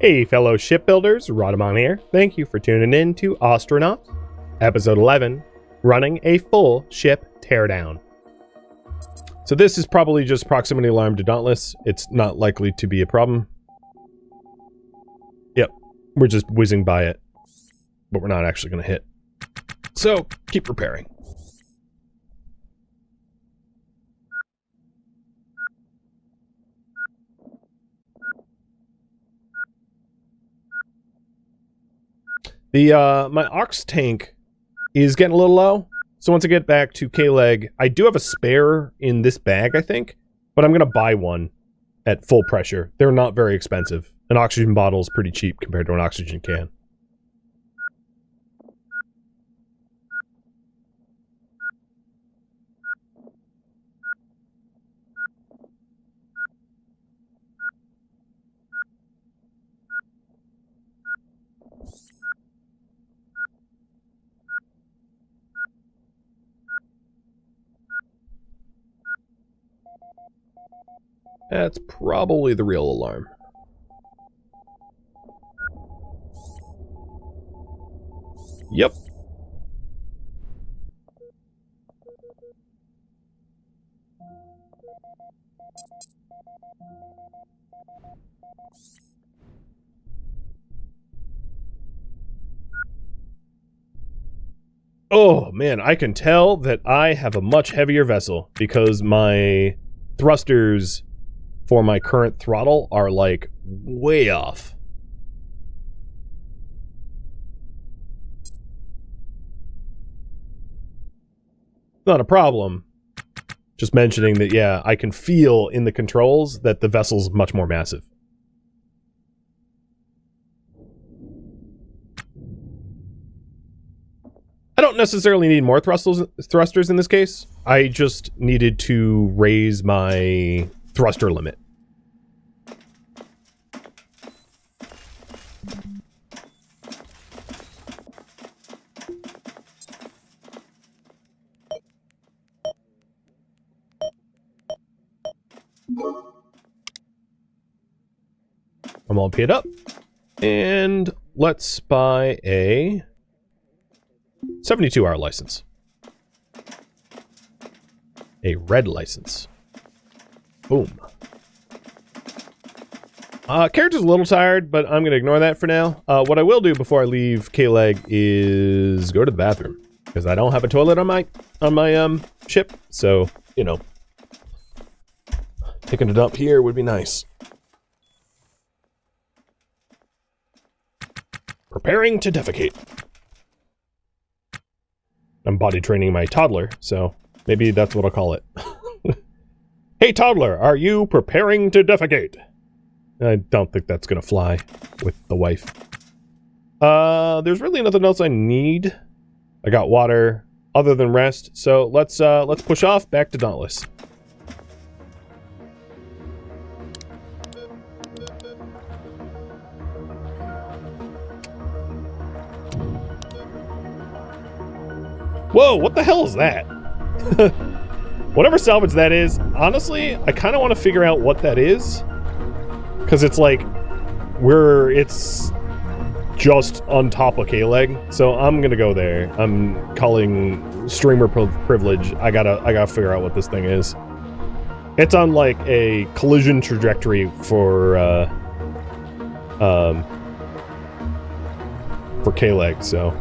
Hey fellow shipbuilders, Rhadamant here. Thank you for tuning in to Ostranauts, episode 11, running a full ship teardown. So this is probably just proximity alarm to Dauntless. It's not likely to be a problem. Yep, we're just whizzing by it, but we're not actually going to hit. So keep preparing. My ox tank is getting a little low, so once I get back to K-Leg, I do have a spare in this bag, I think, but I'm going to buy one at full pressure. They're not very expensive. An oxygen bottle is pretty cheap compared to an oxygen can. That's probably the real alarm. Yep. Oh man, I can tell that I have a much heavier vessel because my thrusters for my current throttle are like way off. Not a problem. Just mentioning that, yeah, I can feel in the controls that the vessel's much more massive. I don't necessarily need more thrusters in this case. I just needed to raise my thruster limit. I'm all paid up, and let's buy a 72-hour license. A red license. Boom. Character's a little tired, but I'm going to ignore that for now. What I will do before I leave K-Leg is go to the bathroom, because I don't have a toilet on my ship, so, you know, taking a dump here would be nice. Preparing to defecate. I'm body training my toddler, so maybe that's what I'll call it. Hey toddler, are you preparing to defecate? I don't think that's gonna fly with the wife. There's really nothing else I need. I got water other than rest, so let's push off back to Dauntless. Whoa, what the hell is that? Whatever salvage that is, honestly, I kind of want to figure out what that is. Because it's like, it's just on top of K-Leg, so I'm gonna go there. I'm calling streamer privilege. I gotta figure out what this thing is. It's on like a collision trajectory for K-Leg, so.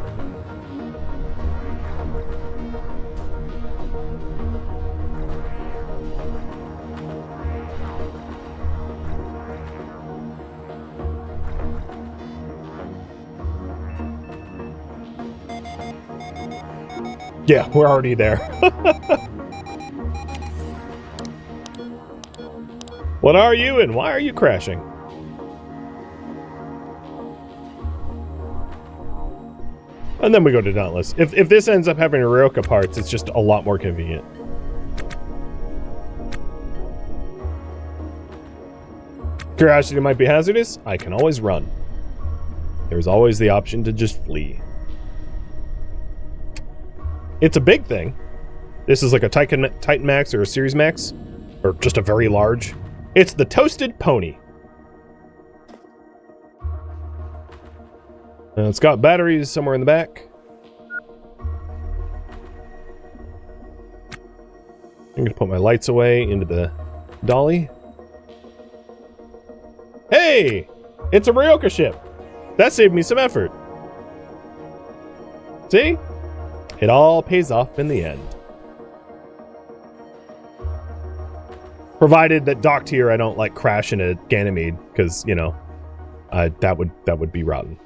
Yeah, we're already there. What are you and why are you crashing? And then we go to Dauntless. If this ends up having Ryoka parts, it's just a lot more convenient. Curiosity might be hazardous. I can always run. There's always the option to just flee. It's a big thing. This is like a Titan Max or a Series Max, or just a very large. It's the Toasted Pony. It's got batteries somewhere in the back. I'm gonna put my lights away into the dolly. Hey! It's a Ryoka ship! That saved me some effort. See? It all pays off in the end. Provided that docked here I don't like crash in a Ganymede, because, you know, that would be rotten.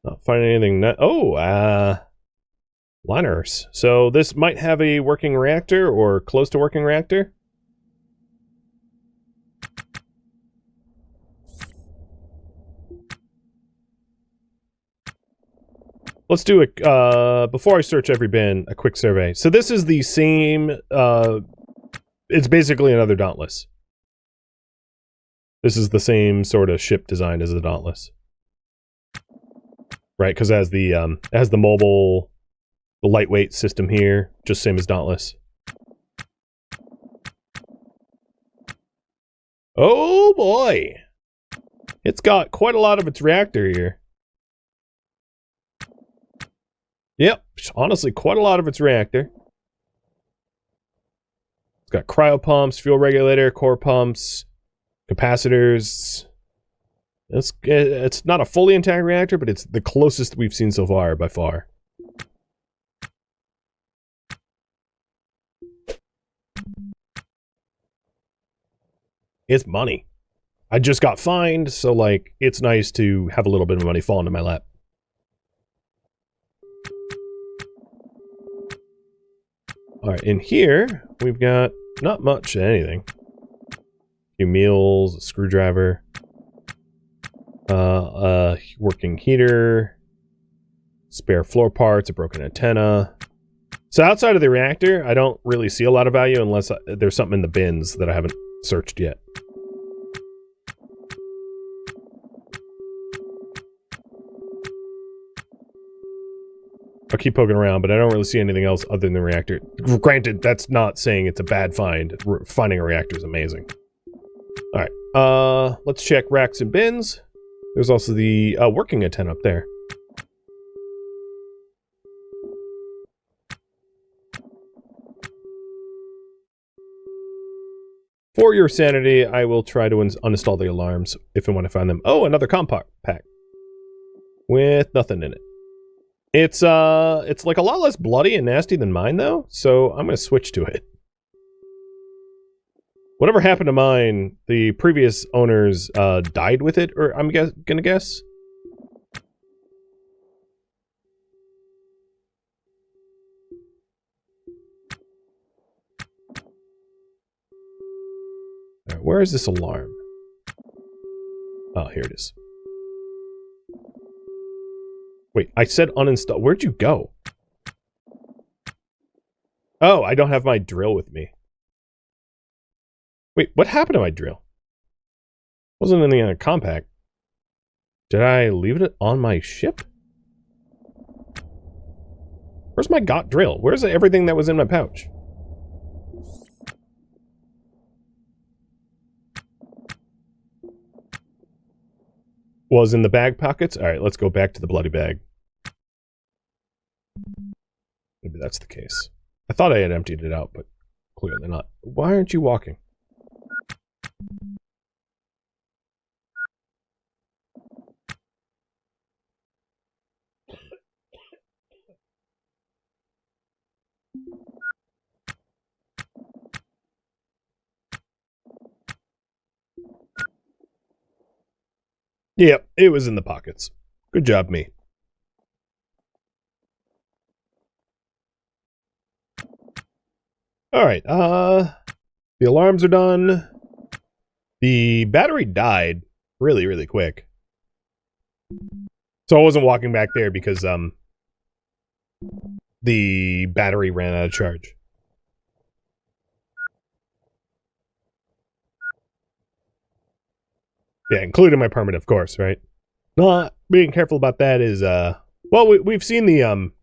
Not finding anything. Liners. So this might have a working reactor or close to working reactor. Let's do it, before I search every bin, a quick survey. So this is the same, it's basically another Dauntless. This is the same sort of ship design as the Dauntless. Right, because it has the mobile, the lightweight system here, just same as Dauntless. Oh boy! It's got quite a lot of its reactor here. Yep, honestly, quite a lot of its reactor. It's got cryo pumps, fuel regulator, core pumps, capacitors. It's not a fully intact reactor, but it's the closest we've seen so far, by far. It's money. I just got fined, so, like, it's nice to have a little bit of money fall into my lap. Alright, in here, we've got not much of anything. A few meals, a screwdriver, a working heater, spare floor parts, a broken antenna. So outside of the reactor, I don't really see a lot of value unless there's something in the bins that I haven't searched yet. I'll keep poking around, but I don't really see anything else other than the reactor. Granted, that's not saying it's a bad find. Finding a reactor is amazing. Alright, let's check racks and bins. There's also the working antenna up there. For your sanity, I will try to uninstall the alarms if and when I find them. Oh, another compact pack. With nothing in it. It's like a lot less bloody and nasty than mine, though, so I'm gonna switch to it. Whatever happened to mine, the previous owners died with it, or I'm gonna guess. All right, where is this alarm? Oh, here it is. Wait, I said uninstall. Where'd you go? Oh, I don't have my drill with me. Wait, what happened to my drill? Wasn't anything on a compact. Did I leave it on my ship? Where's my got drill? Where's everything that was in my pouch? Was in the bag pockets? Alright, let's go back to the bloody bag. Maybe that's the case. I thought I had emptied it out, but clearly not. Why aren't you walking? Yep, it was in the pockets. Good job, me. Alright, the alarms are done. The battery died really, really quick. So I wasn't walking back there because, the battery ran out of charge. Yeah, including my permit, of course, right? Not being careful about that is, Well, we've seen the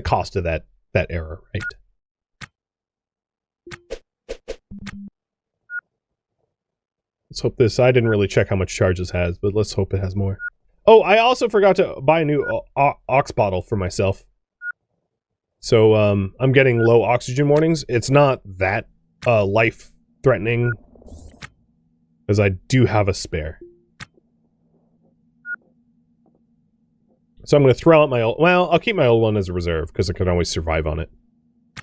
cost of that error, right? Let's hope this. I didn't really check how much charge this has, but let's hope it has more. Oh, I also forgot to buy a new ox bottle for myself. So I'm getting low oxygen warnings. It's not that life-threatening, as I do have a spare. So I'm going to throw out my old... Well, I'll keep my old one as a reserve, because I can always survive on it.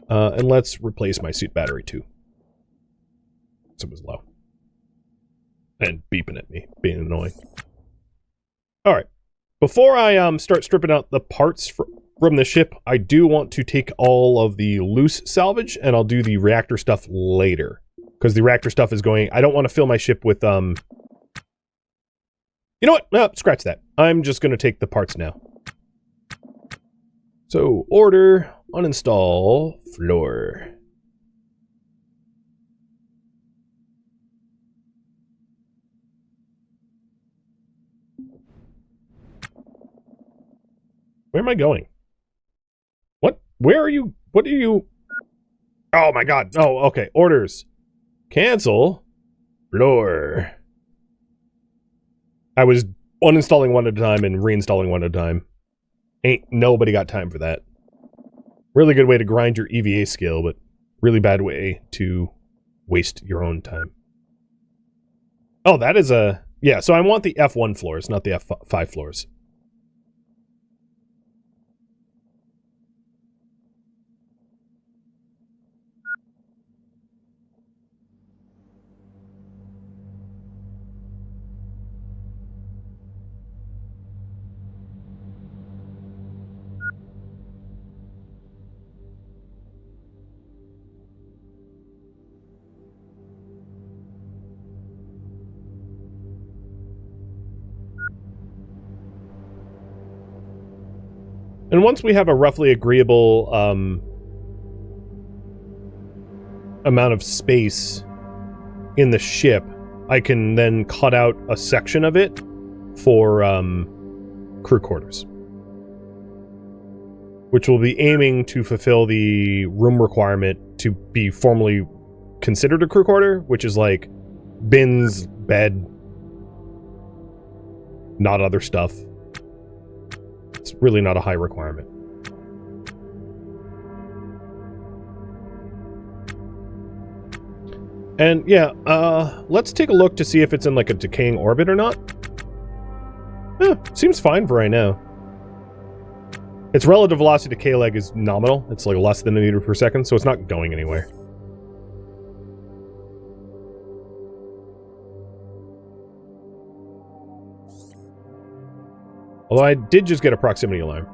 And let's replace my suit battery, too. So it was low. And beeping at me, being annoying. Alright. Before I start stripping out the parts from the ship, I do want to take all of the loose salvage, and I'll do the reactor stuff later. Because the reactor stuff is going... I don't want to fill my ship with, You know what? No, scratch that. I'm just going to take the parts now. So, order, uninstall, floor. Where am I going? What? Where are you? What are you? Oh my god. Oh, okay. Orders. Cancel. Floor. I was uninstalling one at a time and reinstalling one at a time. Ain't nobody got time for that. Really good way to grind your EVA skill, but really bad way to waste your own time. Oh, that is a... Yeah, so I want the F1 floors, not the F5 floors. And once we have a roughly agreeable amount of space in the ship, I can then cut out a section of it for crew quarters. Which will be aiming to fulfill the room requirement to be formally considered a crew quarter, which is like bins, bed, not other stuff. It's really not a high requirement. And yeah, let's take a look to see if it's in like a decaying orbit or not. Seems fine for right now. Its relative velocity to K-leg is nominal. It's like less than a meter per second, so it's not going anywhere. Although I did just get a proximity alarm.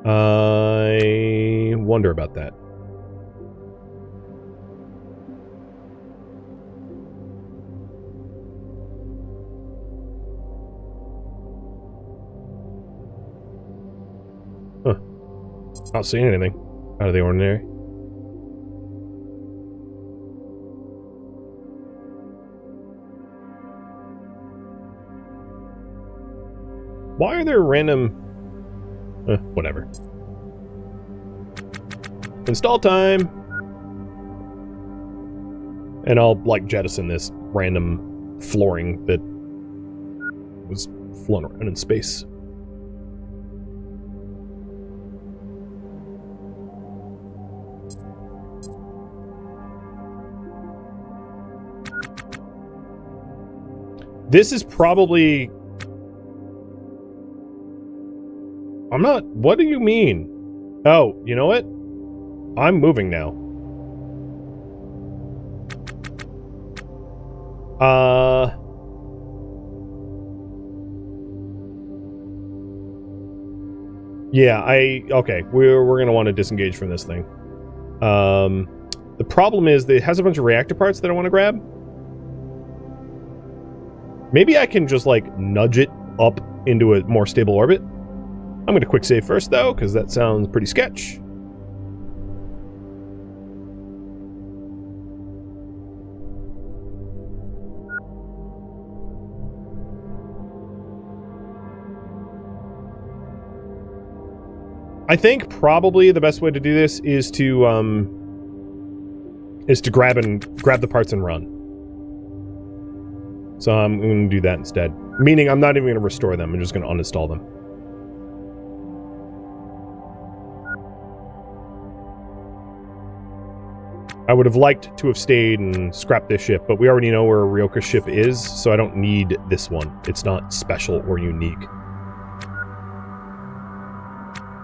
I wonder about that. Huh. Not seeing anything out of the ordinary. Why are there random... whatever. Install time! And I'll, like, jettison this random flooring that was flown around in space. This is probably... I'm not... What do you mean? Oh, you know what? I'm moving now. Yeah, okay, we're gonna want to disengage from this thing. The problem is that it has a bunch of reactor parts that I want to grab. Maybe I can just, like, nudge it up into a more stable orbit. I'm going to quick save first, though, because that sounds pretty sketch. I think probably the best way to do this is to grab the parts and run. So I'm going to do that instead. Meaning I'm not even going to restore them. I'm just going to uninstall them. I would have liked to have stayed and scrapped this ship, but we already know where Ryoka's ship is, so I don't need this one. It's not special or unique.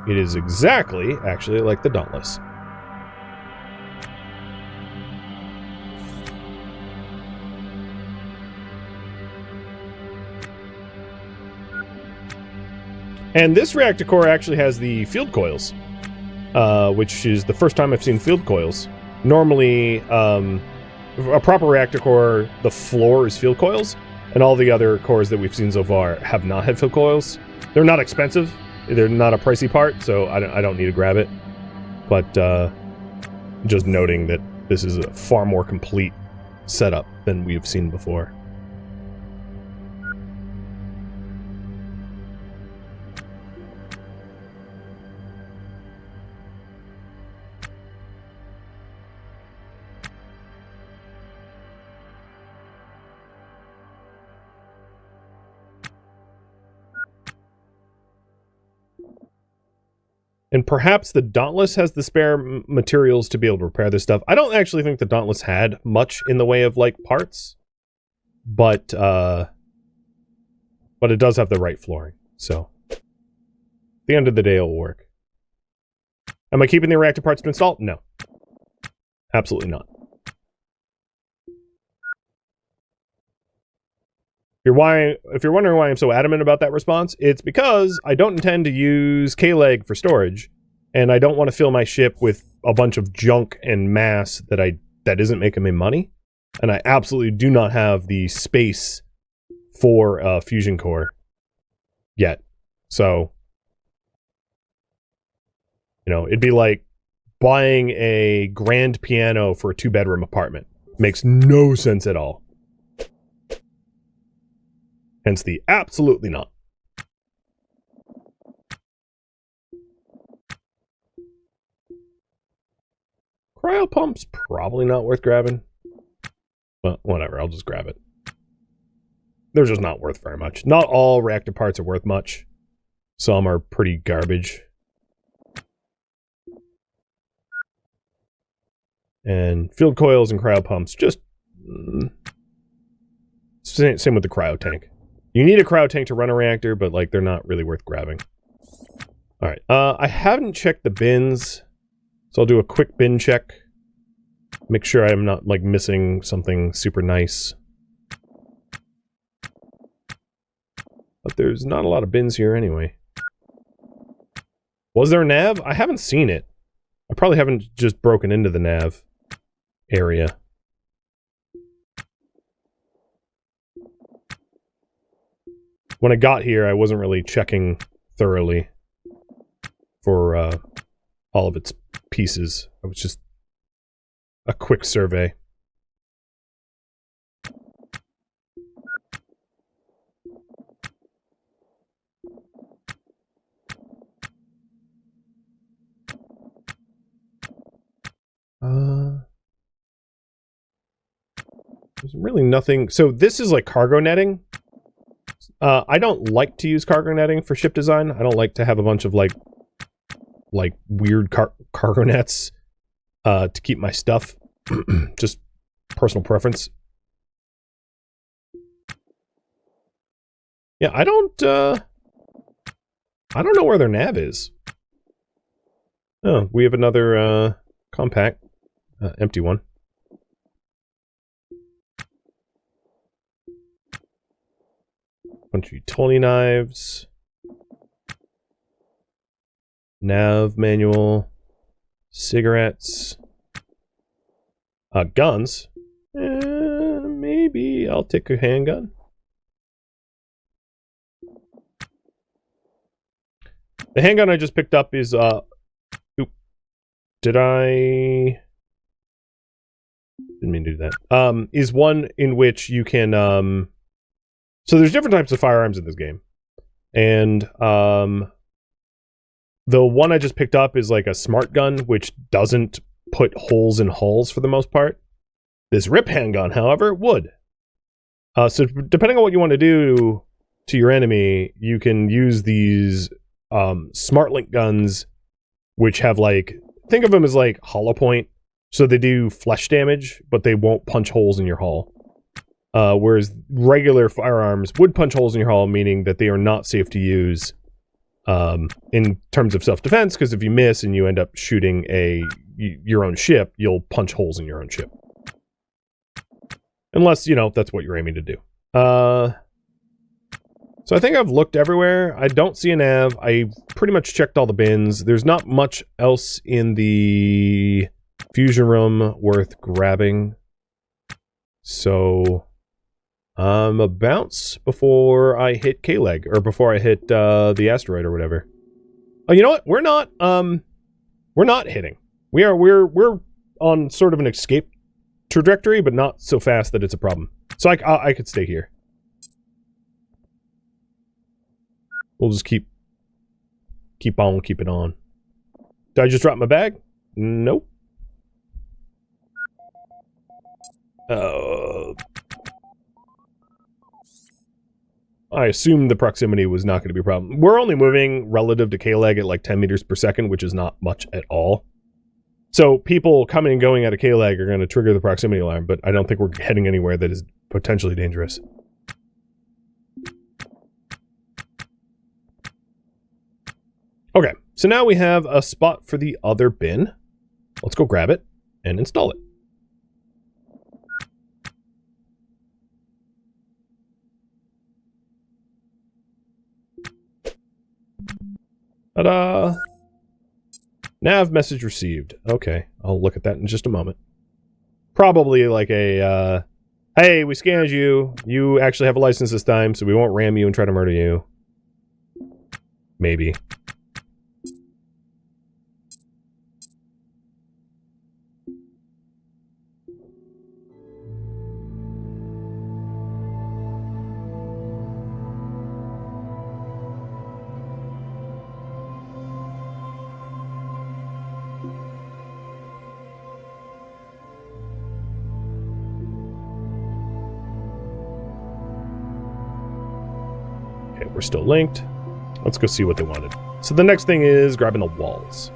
It is exactly, actually, like the Dauntless. And this reactor core actually has the field coils, which is the first time I've seen field coils. Normally, a proper reactor core, the floor is field coils, and all the other cores that we've seen so far have not had field coils. They're not expensive. They're not a pricey part, so I don't need to grab it. But just noting that this is a far more complete setup than we've seen before. And perhaps the Dauntless has the spare materials to be able to repair this stuff. I don't actually think the Dauntless had much in the way of, like, parts. But it does have the right flooring. So, at the end of the day, it'll work. Am I keeping the reactor parts to install? No. Absolutely not. If you're wondering why I'm so adamant about that response, it's because I don't intend to use K-Leg for storage, and I don't want to fill my ship with a bunch of junk and mass that isn't making me money, and I absolutely do not have the space for a fusion core yet. So, you know, it'd be like buying a grand piano for a 2-bedroom apartment. Makes no sense at all. Hence the absolutely not. Cryo pump's probably not worth grabbing. But whatever, I'll just grab it. They're just not worth very much. Not all reactor parts are worth much. Some are pretty garbage. And field coils and cryo pumps, just... same with the cryo tank. You need a cryo tank to run a reactor, but, like, they're not really worth grabbing. Alright, I haven't checked the bins, so I'll do a quick bin check. Make sure I'm not, like, missing something super nice. But there's not a lot of bins here anyway. Was there a nav? I haven't seen it. I probably haven't just broken into the nav area. When I got here, I wasn't really checking thoroughly for all of its pieces. It was just a quick survey. There's really nothing. So this is like cargo netting. I don't like to use cargo netting for ship design. I don't like to have a bunch of like weird cargo nets to keep my stuff. Just personal preference. Yeah, I don't know where their nav is. Oh, we have another compact, empty one. Bunch of utility knives. Nav manual. Cigarettes. Guns. Maybe I'll take a handgun. The handgun I just picked up is, oop. Did I... Didn't mean to do that. Is one in which you can, so there's different types of firearms in this game. And, The one I just picked up is like a smart gun, which doesn't put holes in hulls for the most part. This rip handgun, however, would. So depending on what you want to do to your enemy, you can use these smart link guns, which have like, think of them as like hollow point. So they do flesh damage, but they won't punch holes in your hull. Whereas regular firearms would punch holes in your hull, meaning that they are not safe to use in terms of self-defense, because if you miss and you end up shooting your own ship, you'll punch holes in your own ship. Unless, you know, that's what you're aiming to do. So I think I've looked everywhere. I don't see a nav. I pretty much checked all the bins. There's not much else in the fusion room worth grabbing. So a bounce before I hit K-Leg, or before I hit the asteroid or whatever. Oh, you know what? We're not hitting. We're on sort of an escape trajectory, but not so fast that it's a problem. So I could stay here. We'll just keep it on. Did I just drop my bag? Nope. I assumed the proximity was not going to be a problem. We're only moving relative to K-Leg at like 10 meters per second, which is not much at all. So people coming and going out of K-Leg are going to trigger the proximity alarm, but I don't think we're heading anywhere that is potentially dangerous. Okay, so now we have a spot for the other bin. Let's go grab it and install it. Ta-da! Nav message received. Okay, I'll look at that in just a moment. Probably like a, hey, we scanned you. You actually have a license this time, so we won't ram you and try to murder you. Maybe. We're still linked. Let's go see what they wanted. So the next thing is grabbing the walls.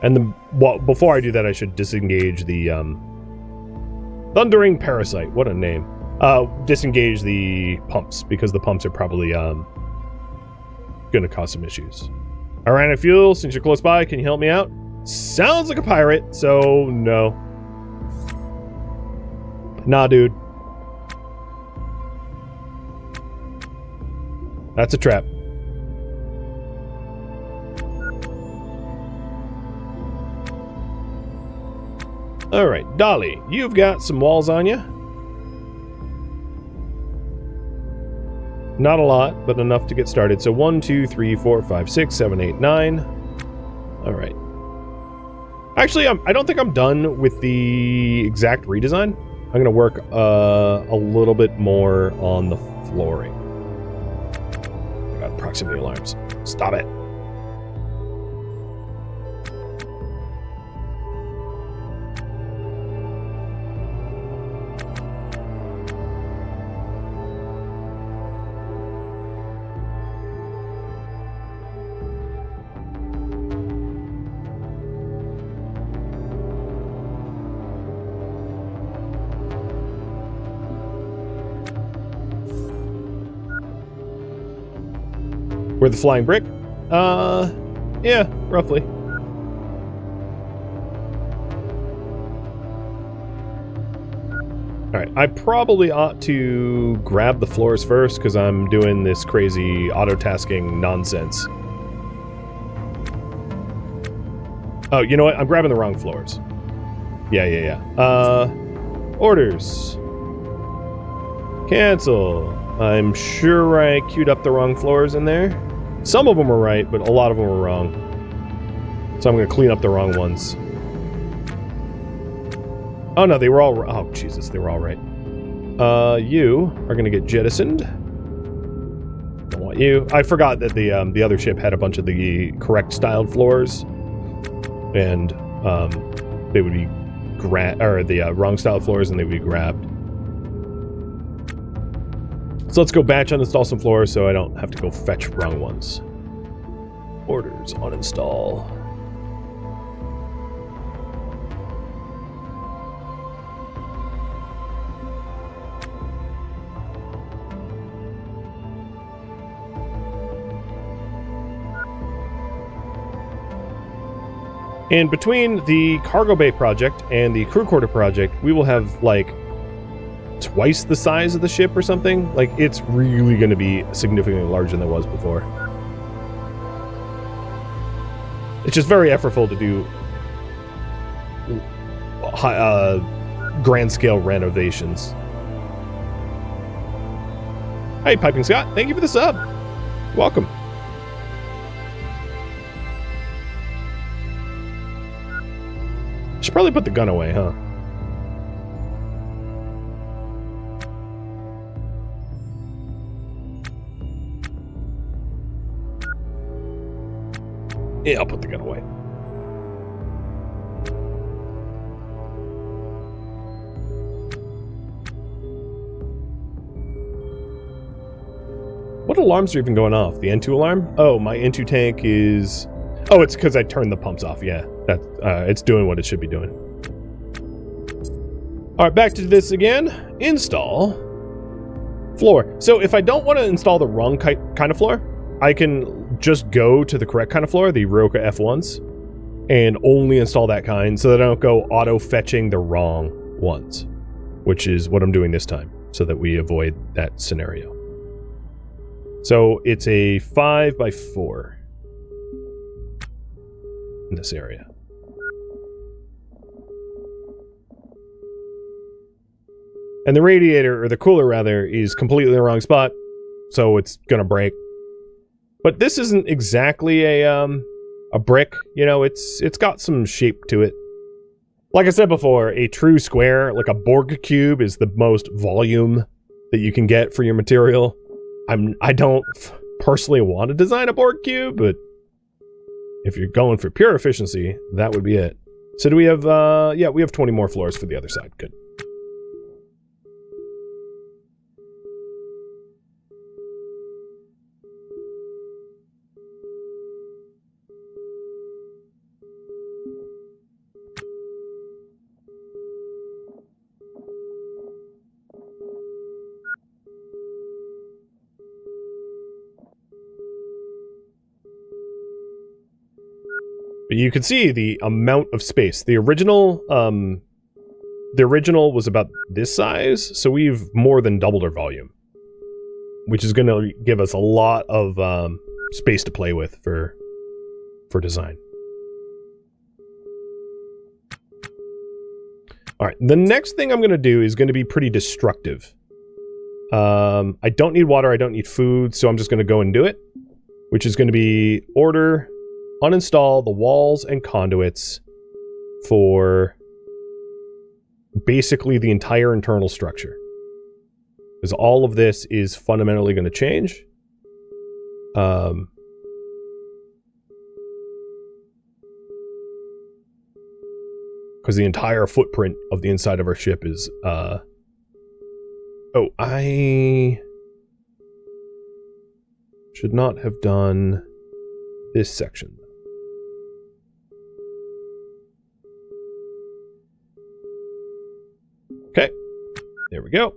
And before I do that, I should disengage the Thundering Parasite. What a name. Disengage the pumps, because the pumps are probably gonna cause some issues. I ran out of fuel. Since you're close by, can you help me out? Sounds like a pirate, so no. Nah, dude. That's a trap. Alright, Dolly, you've got some walls on you. Not a lot, but enough to get started. So 1, 2, 3, 4, 5, 6, 7, 8, 9. Alright. Actually, I don't think I'm done with the exact redesign. I'm going to work a little bit more on the flooring. Proximity alarms. Stop it. We're the flying brick? Yeah, roughly. Alright, I probably ought to grab the floors first, because I'm doing this crazy auto-tasking nonsense. Oh, you know what? I'm grabbing the wrong floors. Yeah. Orders. Cancel. I'm sure I queued up the wrong floors in there. Some of them were right, but a lot of them were wrong. So I'm going to clean up the wrong ones. Oh no, they were all... Oh, Jesus, they were all right. You are going to get jettisoned. Don't want you. I forgot that the other ship had a bunch of the correct styled floors, and they would be the wrong styled floors, and they would be grabbed. So let's go batch uninstall some floors so I don't have to go fetch wrong ones. Orders uninstall. And between the cargo bay project and the crew quarter project, we will have like twice the size of the ship or something. Like, it's really going to be significantly larger than it was before. It's just very effortful to do grand scale renovations. Hey, Piping Scott, thank you for the sub. Welcome. Should probably put the gun away, huh? Yeah, I'll put the gun away. What alarms are even going off? The N2 alarm? Oh, my N2 tank is... Oh, it's because I turned the pumps off. Yeah, that it's doing what it should be doing. All right, back to this again. Install floor. So if I don't want to install the wrong kind of floor, I can just go to the correct kind of floor, the Ryoka F1s, and only install that kind so that I don't go auto-fetching the wrong ones, which is what I'm doing this time, so that we avoid that scenario. So it's a 5x4 in this area. And the radiator, or the cooler rather, is completely in the wrong spot, so it's gonna break. But this isn't exactly a brick, you know, it's got some shape to it. Like I said before, a true square, like a Borg cube, is the most volume that you can get for your material. I don't personally want to design a Borg cube, but if you're going for pure efficiency, that would be it. So do we have, yeah, we have 20 more floors for the other side. Good. But you can see the amount of space. The original was about this size, so we've more than doubled our volume, which is going to give us a lot of space to play with for design. All right, the next thing I'm going to do is going to be pretty destructive. I don't need water, I don't need food, so I'm just going to go and do it, which is going to be order... uninstall the walls and conduits for basically the entire internal structure. Because all of this is fundamentally going to change. Because the entire footprint of the inside of our ship is... Oh, I should not have done this section. Okay, there we go.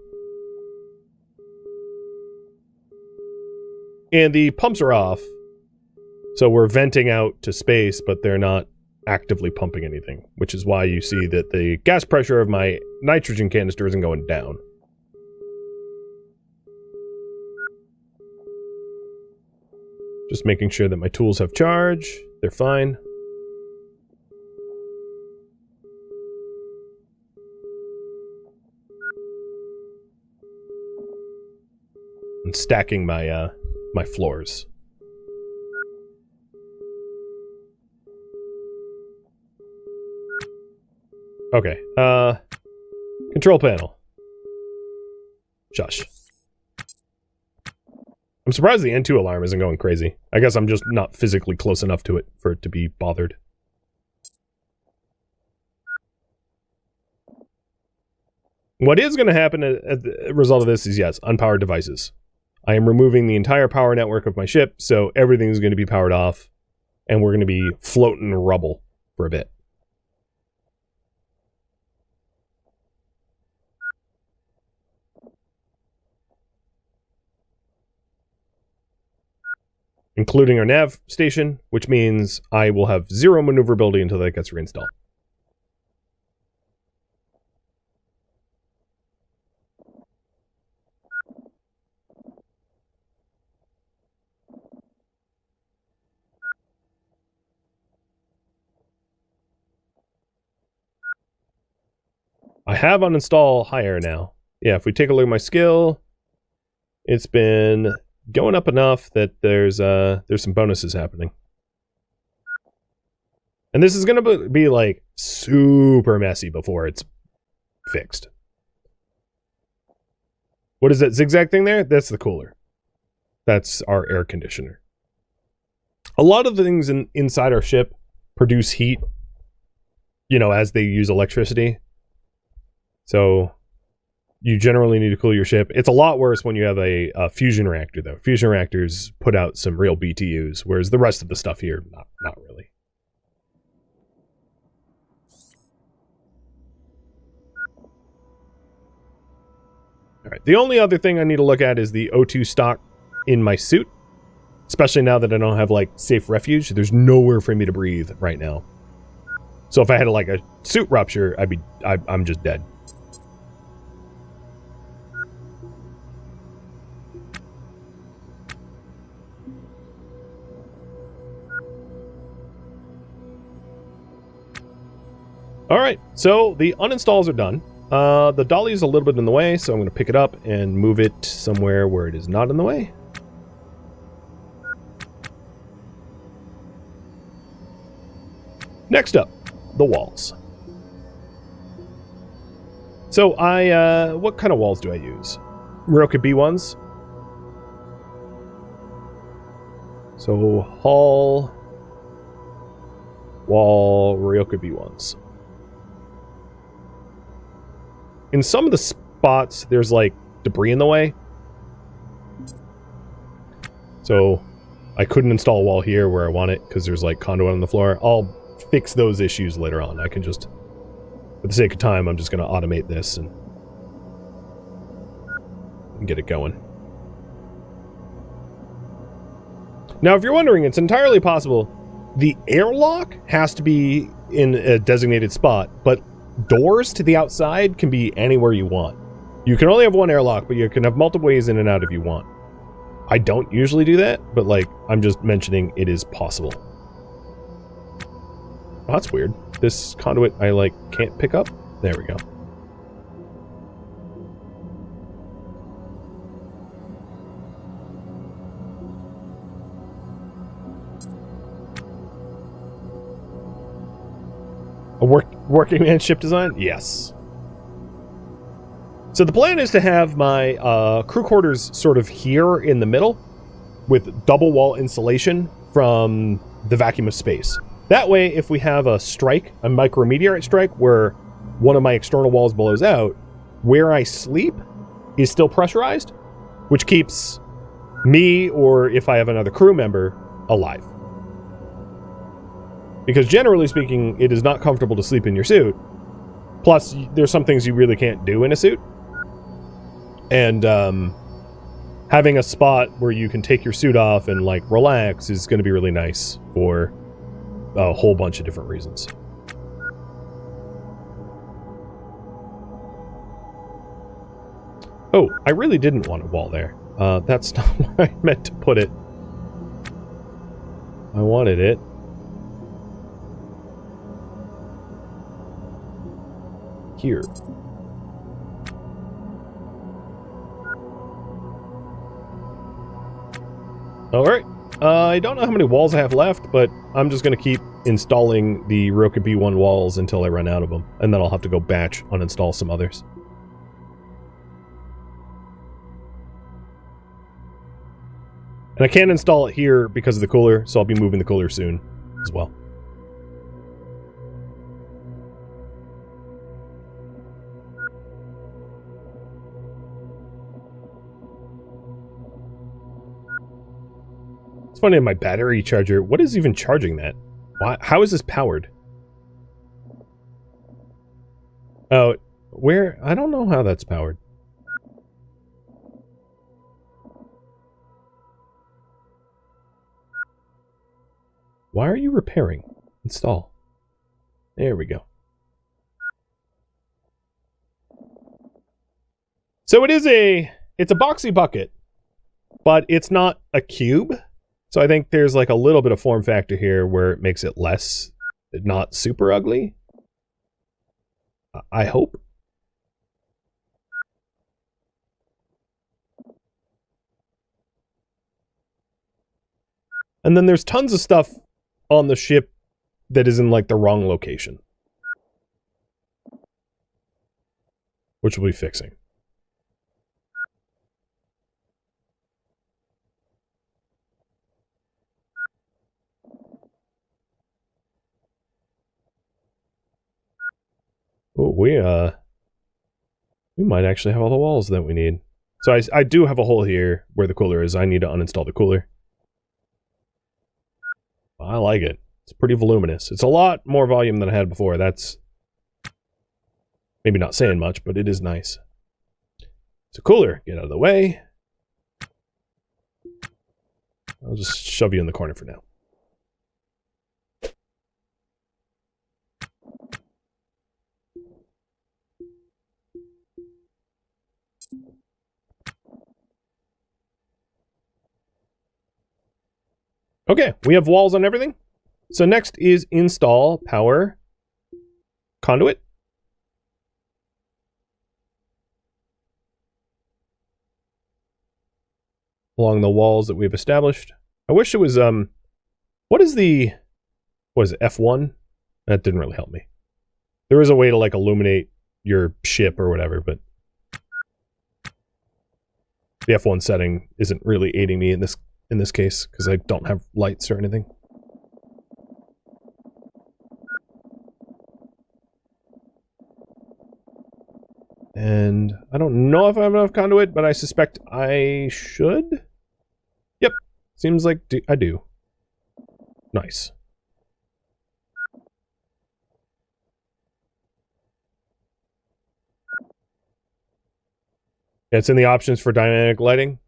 And the pumps are off, so we're venting out to space, but they're not actively pumping anything, which is why you see that the gas pressure of my nitrogen canister isn't going down. Just making sure that my tools have charge. They're fine. And stacking my my floors. Okay, control panel. Shush. I'm surprised the N2 alarm isn't going crazy. I guess I'm just not physically close enough to it for it to be bothered. What is going to happen as a result of this is, yes, unpowered devices. I am removing the entire power network of my ship, so everything is going to be powered off, and we're going to be floating in rubble for a bit. Including our nav station, which means I will have zero maneuverability until that gets reinstalled. I have uninstall higher now. Yeah, if we take a look at my skill, it's been going up enough that there's some bonuses happening. And this is going to be like super messy before it's fixed. What is that zigzag thing there? That's the cooler. That's our air conditioner. A lot of the things inside our ship produce heat, you know, as they use electricity. So you generally need to cool your ship. It's a lot worse when you have a fusion reactor, though. Fusion reactors put out some real BTUs, whereas the rest of the stuff here, not really. All right. The only other thing I need to look at is the O2 stock in my suit, especially now that I don't have, like, safe refuge. There's nowhere for me to breathe right now. So if I had, like, a suit rupture, I'm just dead. Alright, so the uninstalls are done. The dolly is a little bit in the way, so I'm going to pick it up and move it somewhere where it is not in the way. Next up, the walls. So what kind of walls do I use? Ryoka B ones. So hull, wall, Ryoka B ones. In some of the spots, there's like debris in the way. So I couldn't install a wall here where I want it because there's like conduit on the floor. I'll fix those issues later on. I can just, for the sake of time, I'm just going to automate this and get it going. Now, if you're wondering, it's entirely possible the airlock has to be in a designated spot, but doors to the outside can be anywhere you want. You can only have one airlock, but you can have multiple ways in and out if you want. I don't usually do that, but like, I'm just mentioning it is possible. Oh, that's weird. This conduit I like can't pick up. There we go. A working man ship design? Yes. So the plan is to have my crew quarters sort of here in the middle with double wall insulation from the vacuum of space. That way, if we have a strike, a micrometeorite strike, where one of my external walls blows out, where I sleep is still pressurized, which keeps me, or if I have another crew member, alive. Because generally speaking, it is not comfortable to sleep in your suit. Plus, there's some things you really can't do in a suit. And having a spot where you can take your suit off and like relax is going to be really nice for a whole bunch of different reasons. Oh, I really didn't want a wall there. That's not where I meant to put it. I wanted it here. Alright. I don't know how many walls I have left, but I'm just going to keep installing the Ryoka B1 walls until I run out of them. And then I'll have to go batch uninstall some others. And I can't install it here because of the cooler, so I'll be moving the cooler soon as well. It's funny, my battery charger, what is even charging that? Why? How is this powered? Oh, where? I don't know how that's powered. Why are you repairing? Install. There we go. So it's a boxy bucket, but it's not a cube. So I think there's like a little bit of form factor here where it makes it less, not super ugly. I hope. And then there's tons of stuff on the ship that is in like the wrong location, which we'll be fixing. Oh, we might actually have all the walls that we need. So I do have a hole here where the cooler is. I need to uninstall the cooler. I like it. It's pretty voluminous. It's a lot more volume than I had before. That's maybe not saying much, but it is nice. So cooler, get out of the way. I'll just shove you in the corner for now. Okay, we have walls on everything. So next is install power conduit. Along the walls that we've established. I wish it was, what is it, F1? That didn't really help me. There is a way to, like, illuminate your ship or whatever, but the F1 setting isn't really aiding me in this case, because I don't have lights or anything. And I don't know if I have enough conduit, but I suspect I should. Yep, seems like I do. Nice. Yeah, it's in the options for dynamic lighting.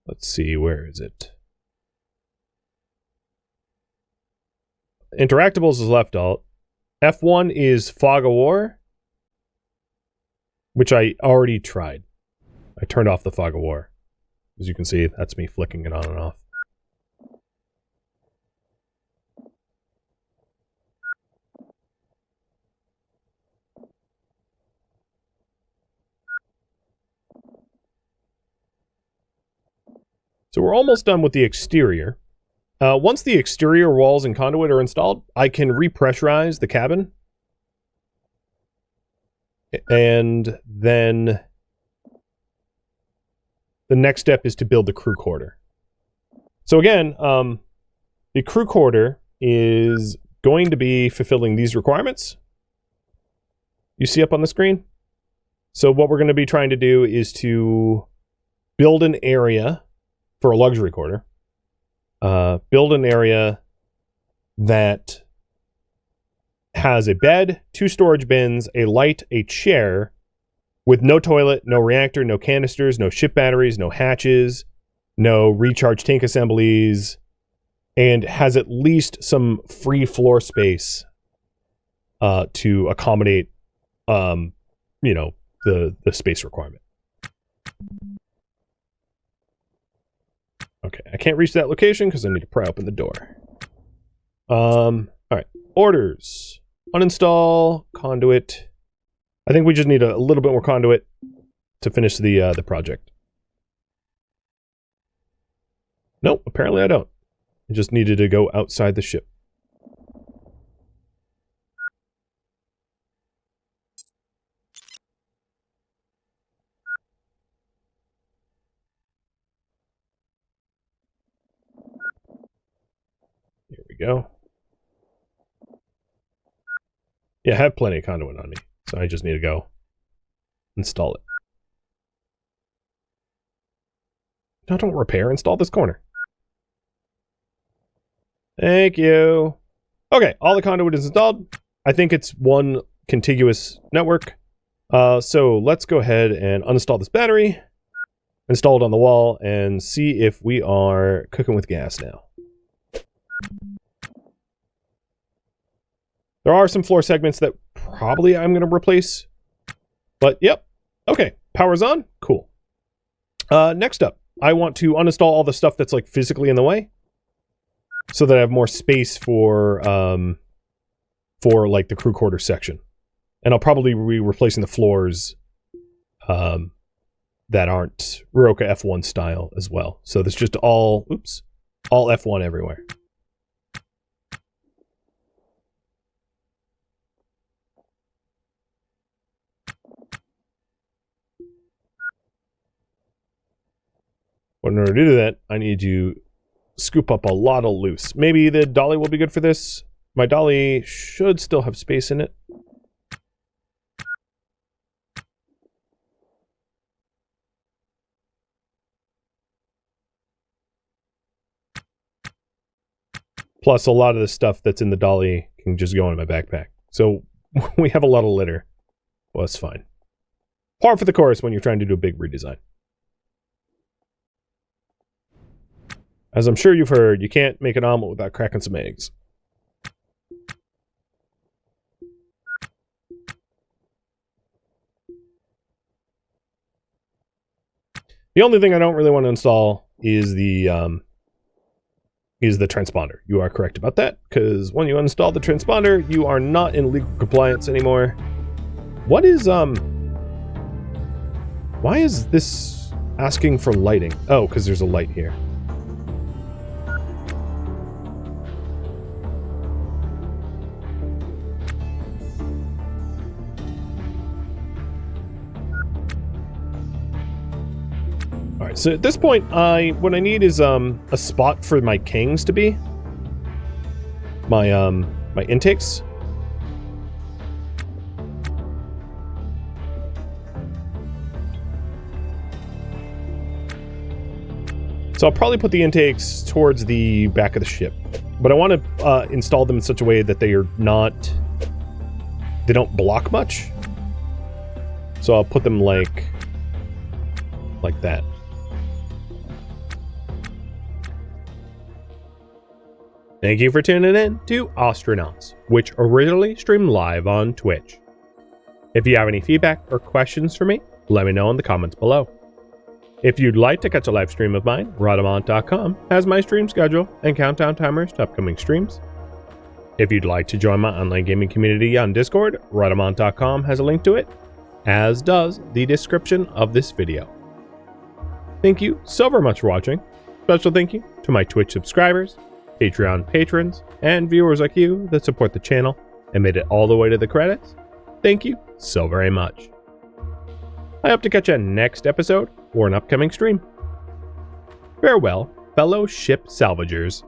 Let's see, where is it? Interactables is left alt. F1 is Fog of War, which I already tried. I turned off the Fog of War. As you can see, that's me flicking it on and off. So we're almost done with the exterior. Once the exterior walls and conduit are installed, I can repressurize the cabin. And then the next step is to build the crew quarter. So again, the crew quarter is going to be fulfilling these requirements you see up on the screen. So what we're going to be trying to do is to build an area for a luxury quarter. Build an area that has a bed, 2 storage bins, a light, a chair, with no toilet, no reactor, no canisters, no ship batteries, no hatches, no recharge tank assemblies, and has at least some free floor space to accommodate, you know, the space requirement. Okay, I can't reach that location because I need to pry open the door. All right, orders. Uninstall, conduit. I think we just need a little bit more conduit to finish the project. Nope, apparently I don't. I just needed to go outside the ship. Here we go. Yeah, I have plenty of conduit on me, so I just need to go install it. No, don't repair, install this corner. Thank you. Okay, all the conduit is installed. I think it's one contiguous network. So let's go ahead and uninstall this battery, install it on the wall, and see if we are cooking with gas now. There are some floor segments that probably I'm going to replace. But, yep. Okay, power's on. Cool. Next up, I want to uninstall all the stuff that's, like, physically in the way. So that I have more space for like, the crew quarters section. And I'll probably be replacing the floors that aren't Roka F1 style as well. So there's just all F1 everywhere. But in order to do that, I need to scoop up a lot of loose. Maybe the dolly will be good for this. My dolly should still have space in it. Plus, a lot of the stuff that's in the dolly can just go in my backpack. So we have a lot of litter. Well, that's fine. Par for the course when you're trying to do a big redesign. As I'm sure you've heard, you can't make an omelet without cracking some eggs. The only thing I don't really want to install is the transponder. You are correct about that, because when you uninstall the transponder, you are not in legal compliance anymore. What is, why is this asking for lighting? Oh, because there's a light here. Alright, so at this point, what I need is, a spot for my kings to be. My intakes. So I'll probably put the intakes towards the back of the ship. But I want to install them in such a way that they don't block much. So I'll put them like that. Thank you for tuning in to Ostranauts, which originally streamed live on Twitch. If you have any feedback or questions for me, let me know in the comments below. If you'd like to catch a live stream of mine, Rhadamant.com has my stream schedule and countdown timers to upcoming streams. If you'd like to join my online gaming community on Discord, Rhadamant.com has a link to it, as does the description of this video. Thank you so very much for watching. Special thank you to my Twitch subscribers, Patreon patrons, and viewers like you that support the channel and made it all the way to the credits. Thank you so very much. I hope to catch you next episode or an upcoming stream. Farewell, fellow ship salvagers.